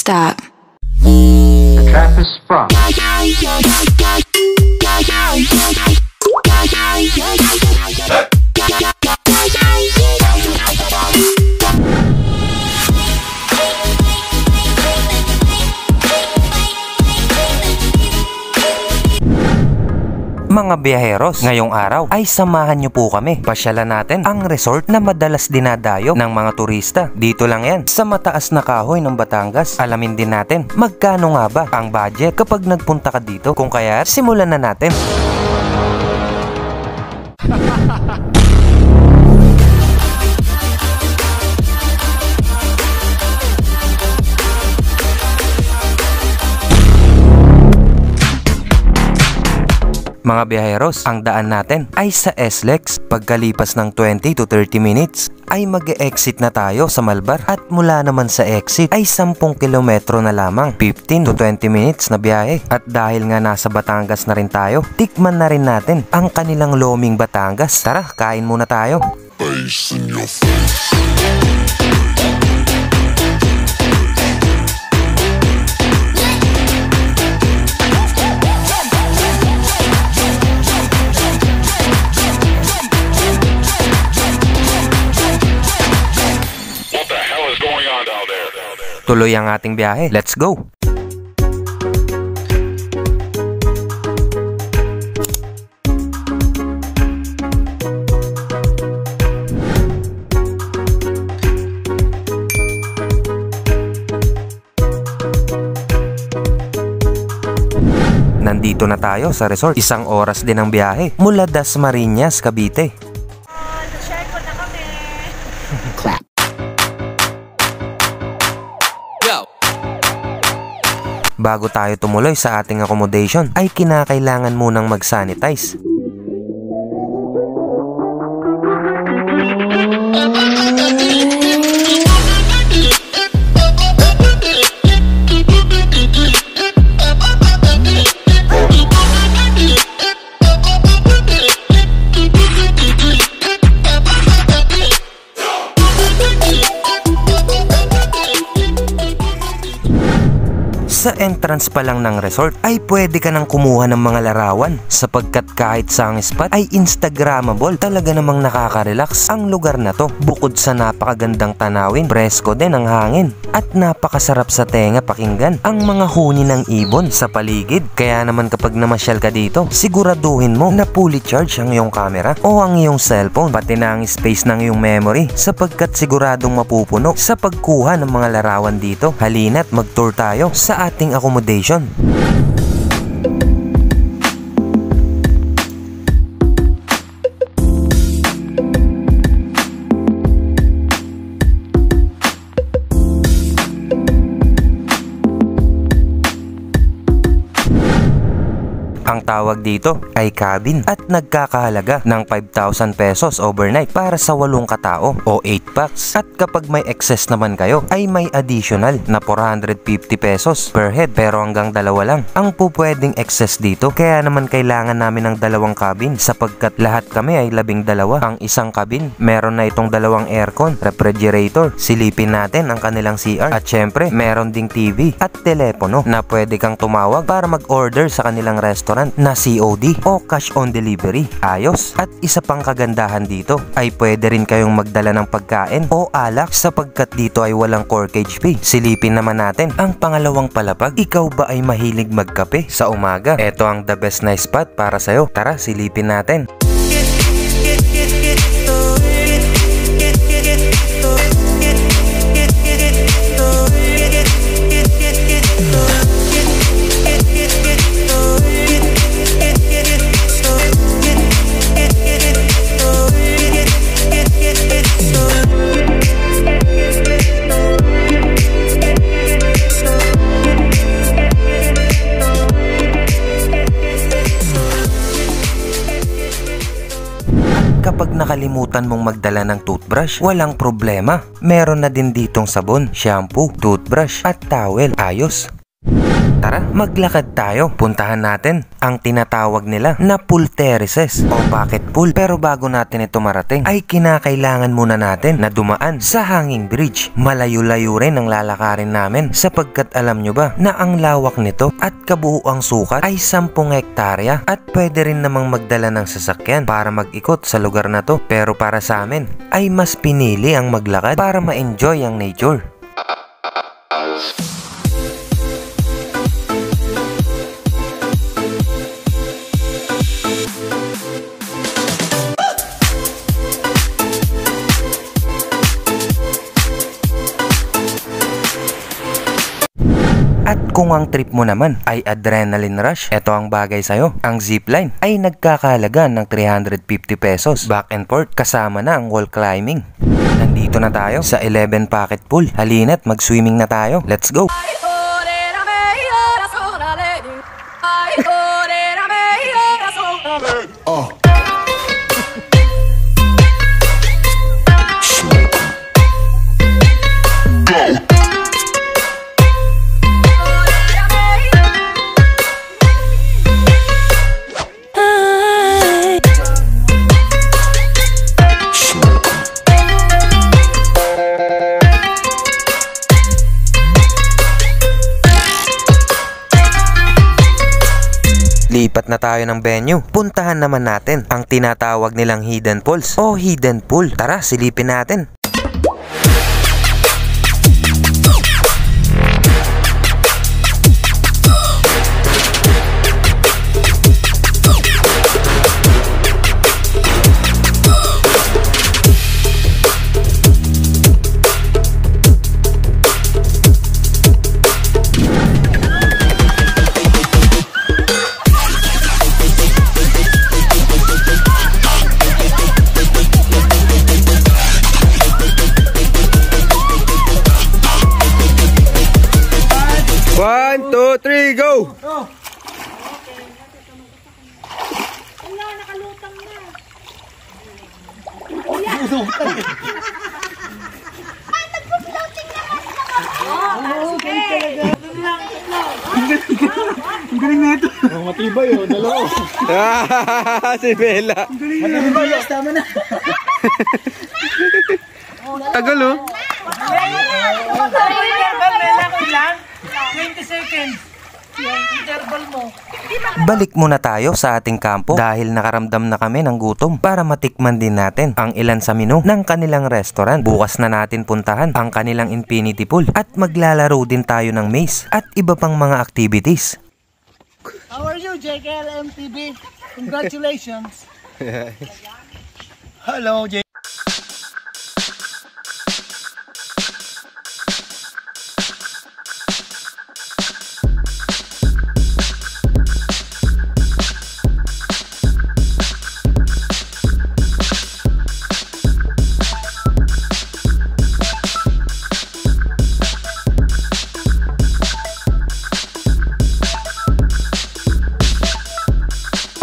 stop. The trap is sprung. Mga biyaheros, ngayong araw ay samahan nyo po kami. Pasyalan natin ang resort na madalas dinadayo ng mga turista. Dito lang yan, sa mataas na kahoy ng Batangas. Alamin din natin, magkano nga ba ang budget kapag nagpunta ka dito? Kung kaya, simulan na natin. Mga biyaheros, ang daan natin ay sa SLEX. Pagkalipas ng 20 to 30 minutes ay mag-e-exit na tayo sa Malbar. At mula naman sa exit ay 10 kilometro na lamang, 15 to 20 minutes na biyahe. At dahil nga nasa Batangas na rin tayo, tikman na rin natin ang kanilang loming Batangas. Tara, kain muna tayo. Face in your face. Tuloy ang ating biyahe. Let's go! Nandito na tayo sa resort. 1 oras din ang biyahe mula Dasmariñas, Cavite. Share ko na kami. Clap. Bago tayo tumuloy sa ating accommodation, ay kinakailangan munang mag-sanitize. Sa entrance pa lang ng resort ay pwede ka nang kumuha ng mga larawan sapagkat kahit sa ang spot ay Instagrammable. Talaga namang nakaka-relax ang lugar na to. Bukod sa napakagandang tanawin, presko din ang hangin at napakasarap sa tenga pakinggan ang mga huni ng ibon sa paligid. Kaya naman kapag namasyal ka dito, siguraduhin mo na fully charge ang iyong camera o ang iyong cellphone, pati na ang space ng iyong memory sapagkat siguradong mapupuno sa pagkuha ng mga larawan dito. Halina't mag-tour tayo sa ating accommodation. Ang tawag dito ay cabin at nagkakahalaga ng 5,000 pesos overnight para sa 8 katao o 8 packs. At kapag may excess naman kayo ay may additional na 450 pesos per head, pero hanggang 2 lang ang pupwedeng excess dito. Kaya naman kailangan namin ng 2 cabin sapagkat lahat kami ay 12. Ang isang cabin meron na itong 2 aircon, refrigerator, silipin natin ang kanilang CR at syempre meron ding TV at telepono na pwede kang tumawag para mag-order sa kanilang restaurant na COD o cash on delivery. Ayos. At isa pang kagandahan dito ay pwede rin kayong magdala ng pagkain o alak sapagkat dito ay walang corkage fee. Silipin naman natin ang pangalawang palapag. Ikaw ba ay mahilig magkape sa umaga? Ito ang the best na spot para sa'yo. Tara, silipin natin. Kapag nakalimutan mong magdala ng toothbrush, walang problema. Meron na din ditong sabon, shampoo, toothbrush at towel. Ayos. Tara, maglakad tayo. Puntahan natin ang tinatawag nila na pool terraces o bucket pool. Pero bago natin ito marating, ay kinakailangan muna natin na dumaan sa hanging bridge. Malayo-layo rin ang lalakarin namin sapagkat alam nyo ba na ang lawak nito at kabuuang sukat ay 10 hektarya at pwede rin namang magdala ng sasakyan para mag-ikot sa lugar na to. Pero para sa amin ay mas pinili ang maglakad para ma-enjoy ang nature. At kung ang trip mo naman ay adrenaline rush, ito ang bagay sa'yo. Ang zipline ay nagkakahalaga ng 350 pesos. Back and forth kasama na ang wall climbing. Nandito na tayo sa 11 pocket pool. Halina't mag-swimming na tayo. Let's go! Lipat na tayo ng venue. Puntahan naman natin ang tinatawag nilang hidden pools o hidden pool. Tara, silipin natin. One, two, three, go! Wala, nakalutang na. Ay, nagpo-floating na kasi sige. Ang galing na ito. Matibay oh, dalawa. Si Bella. Matibay oh, tama na. Tagal oh. Ilang? 20 seconds. Interval mo. Balik muna tayo sa ating kampo dahil nakaramdam na kami ng gutom para matikman din natin ang ilan sa menu ng kanilang restaurant. Bukas na natin puntahan ang kanilang infinity pool at maglalaro din tayo ng maze at iba pang mga activities. How are you, JKL MTV? Congratulations. Hello, JKL.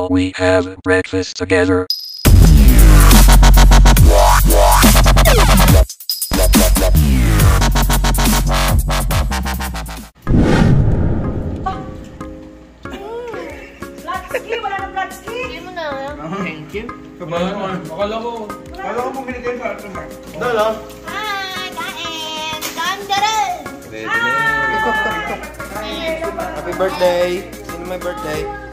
We have breakfast together. Flatski, wala na flatski. Hindi mo na. Thank you. Akala ko bumili kayo sa atin. Dala. Hi, kain. Dandaran. Happy birthday! Sino may birthday?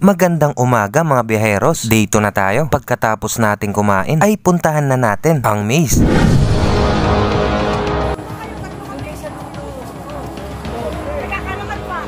Magandang umaga mga biyaheros. Dito na tayo. Pagkatapos nating kumain ay puntahan na natin ang maze. Nagkakalaman pa.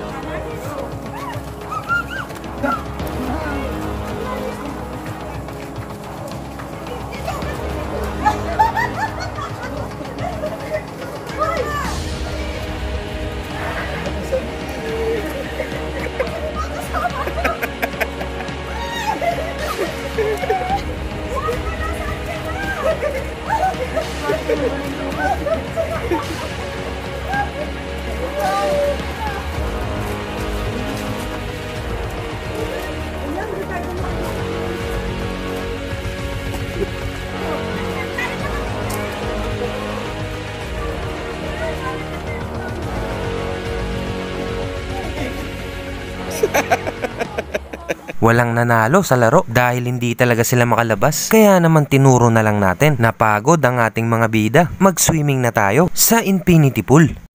Walang nanalo sa laro dahil hindi talaga sila makalabas. Kaya naman tinuro na lang natin na pagod ang ating mga bida. Mag-swimming na tayo sa infinity pool.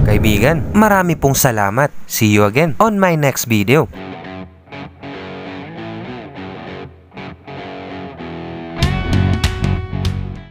Kaibigan, marami pong salamat. See you again on my next video.